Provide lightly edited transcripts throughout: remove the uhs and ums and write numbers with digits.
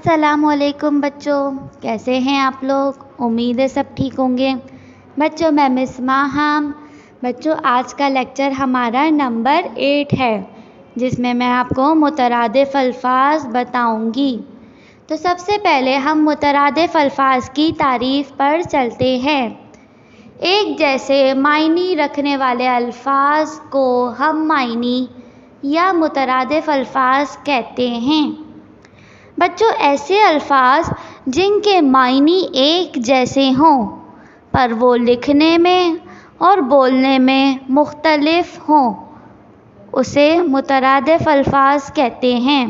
السلام علیکم بچوں، کیسے ہیں آپ لوگ؟ امید ہے سب ٹھیک ہوں گے۔ بچوں میں مس ماہام۔ بچوں آج کا لیکچر ہمارا نمبر 8 ہے، جس میں آپ کو مترادف الفاظ بتاؤں گی۔ تو سب سے پہلے ہم مترادف الفاظ کی تعریف پر چلتے ہیں۔ ایک جیسے معنی رکھنے والے الفاظ کو ہم معنی یا مترادف الفاظ کہتے ہیں۔ بچوں ایسے الفاظ جن کے معنی ایک جیسے ہوں پر وہ لکھنے میں اور بولنے میں مختلف ہوں، اسے مترادف الفاظ کہتے ہیں۔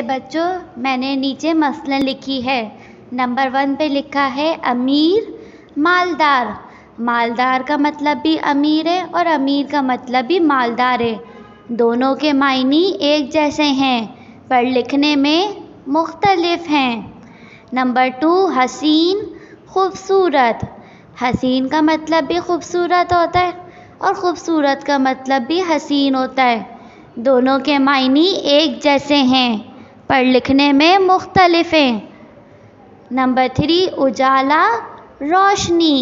بچوں میں نے نیچے مثلاً لکھی ہے۔ نمبر 1 پہ لکھا ہے امیر، مالدار۔ مالدار کا مطلب بھی امیر ہے اور امیر کا مطلب بھی مالدار ہے۔ دونوں کے معنی ایک جیسے ہیں پر لکھنے میں مختلف ہیں۔ نمبر 2 حسین، خوبصورت۔ حسین کا مطلب بھی خوبصورت ہوتا ہے اور خوبصورت کا مطلب بھی حسین ہوتا ہے۔ دونوں کے معنی ایک جیسے ہیں پر لکھنے میں مختلف ہیں۔ نمبر 3 اجالا، روشنی۔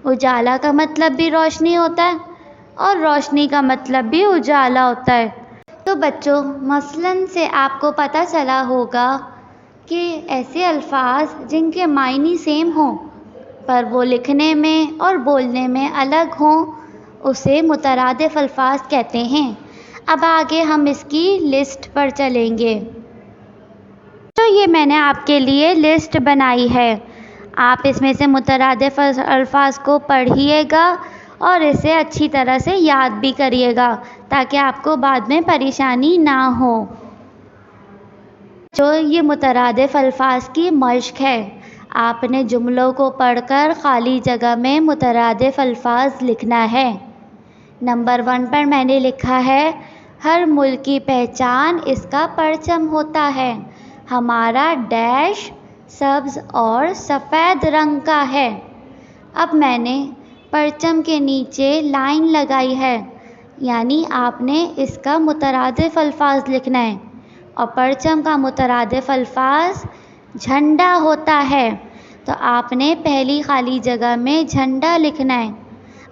اجالا کا مطلب بھی روشنی ہوتا ہے اور روشنی کا مطلب بھی اجالا ہوتا ہے۔ تو بچوں مثلاً سے آپ کو پتہ چلا ہوگا کہ ایسے الفاظ جن کے معنی سیم ہوں پر وہ لکھنے میں اور بولنے میں الگ ہوں، اسے مترادف الفاظ کہتے ہیں۔ اب آگے ہم اس کی لسٹ پر چلیں گے۔ تو یہ میں نے آپ کے لیے لسٹ بنائی ہے، آپ اس میں سے مترادف الفاظ کو پڑھیے گا اور اسے اچھی طرح سے یاد بھی کریے گا تاکہ آپ کو بعد میں پریشانی نہ ہو۔ جو یہ مترادف الفاظ کی مشق ہے، آپ نے جملوں کو پڑھ کر خالی جگہ میں مترادف الفاظ لکھنا ہے۔ نمبر 1 پر میں نے لکھا ہے ہر ملک کی پہچان اس کا پرچم ہوتا ہے، ہمارا ڈیش سبز اور سفید رنگ کا ہے۔ اب میں نے پرچم کے نیچے لائن لگائی ہے، یعنی آپ نے اس کا مترادف الفاظ لکھنا ہے، اور پرچم کا مترادف الفاظ جھنڈا ہوتا ہے، تو آپ نے پہلی خالی جگہ میں جھنڈا لکھنا ہے۔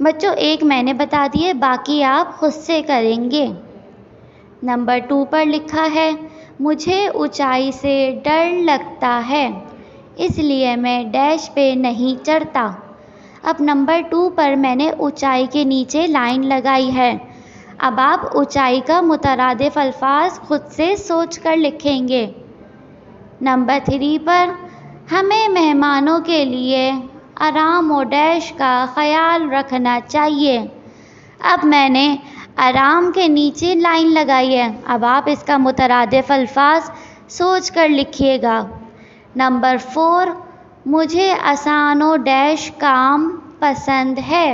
بچوں ایک میں نے بتا دیے، باقی آپ خود سے کریں گے۔ نمبر 2 پر لکھا ہے مجھے اونچائی سے ڈر لگتا ہے، اس لیے میں ڈیش پہ نہیں چڑھتا۔ اب نمبر 2 پر میں نے اونچائی کے نیچے لائن لگائی ہے، اب آپ اونچائی کا مترادف الفاظ خود سے سوچ کر لکھیں گے۔ نمبر 3 پر ہمیں مہمانوں کے لیے آرام و ڈیش کا خیال رکھنا چاہیے۔ اب میں نے آرام کے نیچے لائن لگائی ہے، اب آپ اس کا مترادف الفاظ سوچ کر لکھیے گا۔ نمبر 4 مجھے آسان و ڈیش کام پسند ہے،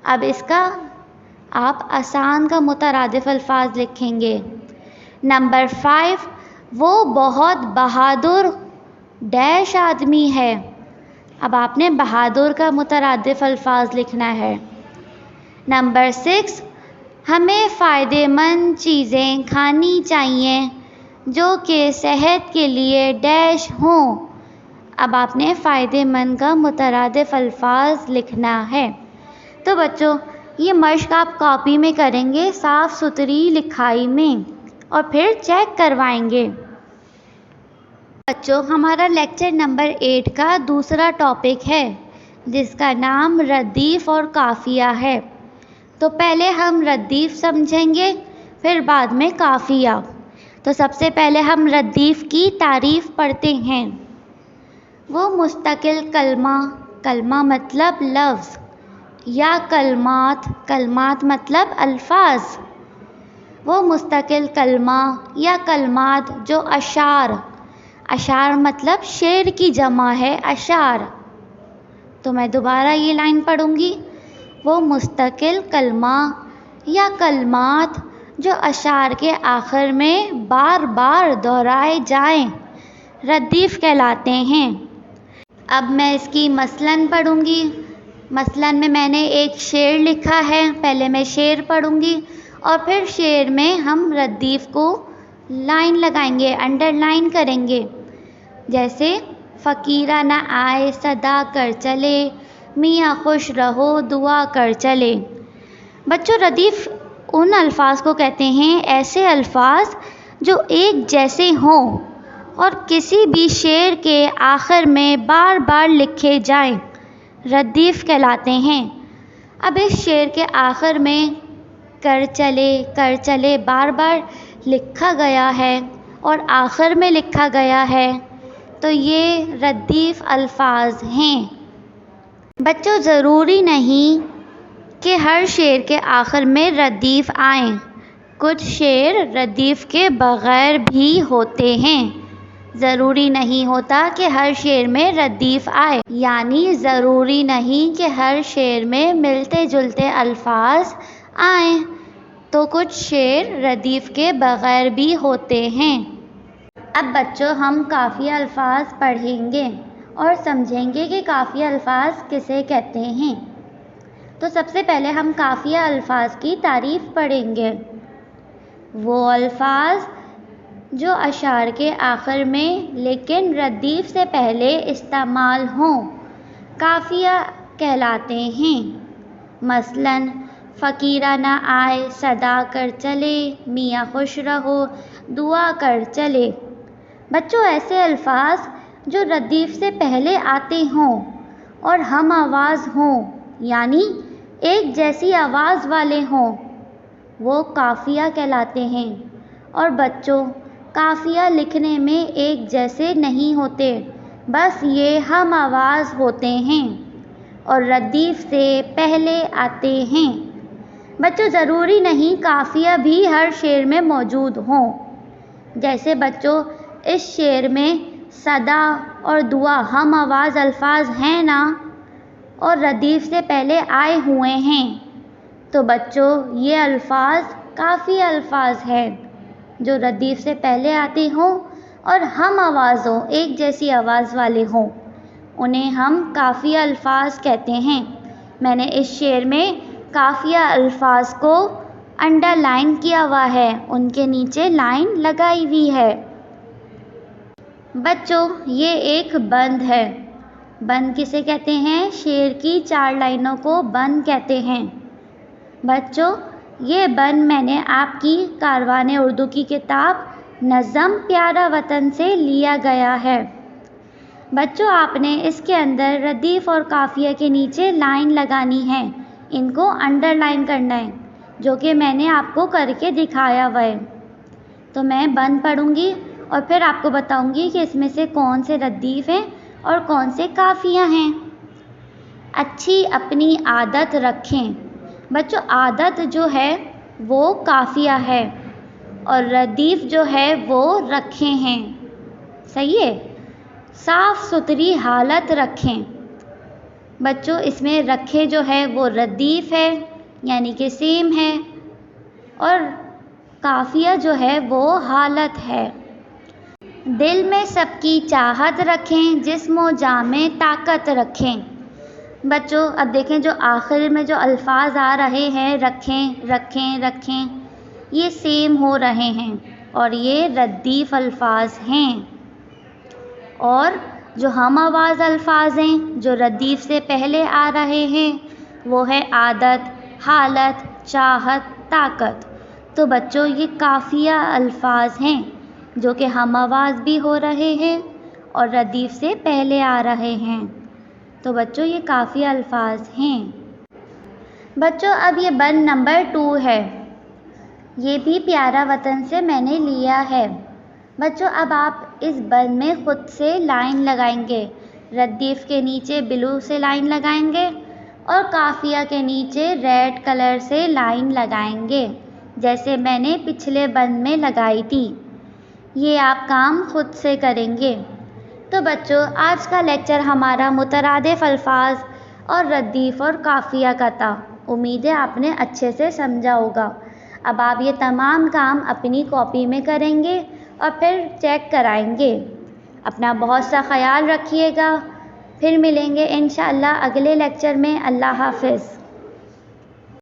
اب اس کا آپ آسان کا مترادف الفاظ لکھیں گے۔ نمبر 5 وہ بہت بہادر ڈیش آدمی ہے، اب آپ نے بہادر کا مترادف الفاظ لکھنا ہے۔ نمبر 6 ہمیں فائدہ مند چیزیں کھانی چاہیے جو کہ صحت کے لیے ڈیش ہوں، اب آپ نے فائدہ مند کا مترادف الفاظ لکھنا ہے۔ تو بچوں یہ مشق آپ کاپی میں کریں گے، صاف ستھری لکھائی میں، اور پھر چیک کروائیں گے۔ بچوں ہمارا لیکچر نمبر 8 کا دوسرا ٹاپک ہے، جس کا نام ردیف اور قافیہ ہے۔ تو پہلے ہم ردیف سمجھیں گے، پھر بعد میں قافیہ۔ تو سب سے پہلے ہم ردیف کی تعریف پڑھتے ہیں۔ وہ مستقل کلمہ، کلمہ مطلب لفظ، یا کلمات، کلمات مطلب الفاظ۔ وہ مستقل کلمہ یا کلمات جو اشعار، اشعار مطلب شعر کی جمع ہے اشعار۔ تو میں دوبارہ یہ لائن پڑھوں گی، وہ مستقل کلمہ یا کلمات جو اشعار کے آخر میں بار بار دہرائے جائیں ردیف کہلاتے ہیں۔ اب میں اس کی مثلاً پڑھوں گی۔ مثلاً میں نے ایک شعر لکھا ہے، پہلے میں شعر پڑھوں گی اور پھر شعر میں ہم ردیف کو لائن لگائیں گے، انڈر لائن کریں گے۔ جیسے فقیرہ نہ آئے صدا کر چلے، میاں خوش رہو دعا کر چلے۔ بچوں، ردیف ان الفاظ کو کہتے ہیں، ایسے الفاظ جو ایک جیسے ہوں اور کسی بھی شعر کے آخر میں بار بار لکھے جائیں، ردیف کہلاتے ہیں۔ اب اس شعر کے آخر میں کر چلے بار بار لکھا گیا ہے اور آخر میں لکھا گیا ہے، تو یہ ردیف الفاظ ہیں۔ بچوں، ضروری نہیں کہ ہر شعر کے آخر میں ردیف آئیں، کچھ شعر ردیف کے بغیر بھی ہوتے ہیں۔ ضروری نہیں ہوتا کہ ہر شعر میں ردیف آئے، یعنی ضروری نہیں کہ ہر شعر میں ملتے جلتے الفاظ آئیں، تو کچھ شعر ردیف کے بغیر بھی ہوتے ہیں۔ اب بچوں، ہم قافیہ الفاظ پڑھیں گے اور سمجھیں گے کہ قافیہ الفاظ کسے کہتے ہیں۔ تو سب سے پہلے ہم قافیہ الفاظ کی تعریف پڑھیں گے۔ وہ الفاظ جو اشعار کے آخر میں لیکن ردیف سے پہلے استعمال ہوں، قافیہ کہلاتے ہیں۔ مثلاً فقیرہ نہ آئے صدا کر چلے، میاں خوش رہو دعا کر چلے۔ بچوں، ایسے الفاظ جو ردیف سے پہلے آتے ہوں اور ہم آواز ہوں، یعنی ایک جیسی آواز والے ہوں، وہ قافیہ کہلاتے ہیں۔ اور بچوں، قافیہ لکھنے میں ایک جیسے نہیں ہوتے، بس یہ ہم آواز ہوتے ہیں اور ردیف سے پہلے آتے ہیں۔ بچوں، ضروری نہیں قافیہ بھی ہر شعر میں موجود ہوں۔ جیسے بچوں، اس شعر میں صدا اور دعا ہم آواز الفاظ ہیں نا، اور ردیف سے پہلے آئے ہوئے ہیں، تو بچوں یہ الفاظ قافیہ الفاظ ہیں جو ردیف سے پہلے آتے ہوں اور ہم آوازوں ایک جیسی آواز والے ہوں، انہیں ہم قافیہ الفاظ کہتے ہیں۔ میں نے اس شعر میں قافیہ الفاظ کو انڈر لائن کیا ہوا ہے، ان کے نیچے لائن لگائی ہوئی ہے۔ بچوں، یہ ایک بند ہے۔ بند کسے کہتے ہیں؟ شعر کی 4 لائنوں کو بند کہتے ہیں۔ بچوں، یہ بند میں نے آپ کی کاروان اردو کی کتاب نظم پیارا وطن سے لیا گیا ہے۔ بچوں، آپ نے اس کے اندر ردیف اور قافیہ کے نیچے لائن لگانی ہے، ان کو انڈر لائن کرنا ہے، جو کہ میں نے آپ کو کر کے دکھایا ہوا ہے۔ تو میں بند پڑھوں گی اور پھر آپ کو بتاؤں گی کہ اس میں سے کون سے ردیف ہیں اور کون سے قافیہ ہیں۔ اچھی اپنی عادت رکھیں۔ بچوں، عادت جو ہے وہ قافیہ ہے اور ردیف جو ہے وہ رکھیں ہیں، صحیح ہے؟ صاف ستھری حالت رکھیں۔ بچوں، اس میں رکھے جو ہے وہ ردیف ہے، یعنی کہ سیم ہے، اور قافیہ جو ہے وہ حالت ہے۔ دل میں سب کی چاہت رکھیں، جسم و جاں میں طاقت رکھیں۔ بچوں، اب دیکھیں جو آخر میں جو الفاظ آ رہے ہیں، رکھیں رکھیں رکھیں، یہ سیم ہو رہے ہیں اور یہ ردیف الفاظ ہیں۔ اور جو ہم آواز الفاظ ہیں جو ردیف سے پہلے آ رہے ہیں، وہ ہے عادت، حالت، چاہت، طاقت۔ تو بچوں، یہ قافیہ الفاظ ہیں جو کہ ہم آواز بھی ہو رہے ہیں اور ردیف سے پہلے آ رہے ہیں۔ تو بچوں، یہ قافیہ الفاظ ہیں۔ بچوں، اب یہ بند نمبر 2 ہے، یہ بھی پیارا وطن سے میں نے لیا ہے۔ بچوں، اب آپ اس بند میں خود سے لائن لگائیں گے، ردیف کے نیچے بلو سے لائن لگائیں گے اور قافیہ کے نیچے ریڈ کلر سے لائن لگائیں گے، جیسے میں نے پچھلے بند میں لگائی تھی۔ یہ آپ کام خود سے کریں گے۔ تو بچوں، آج کا لیکچر ہمارا مترادف الفاظ اور ردیف اور قافیہ کا تھا۔ امید ہے آپ نے اچھے سے سمجھا ہوگا۔ اب آپ یہ تمام کام اپنی کاپی میں کریں گے اور پھر چیک کرائیں گے۔ اپنا بہت سا خیال رکھیے گا، پھر ملیں گے انشاءاللہ اگلے لیکچر میں۔ اللہ حافظ۔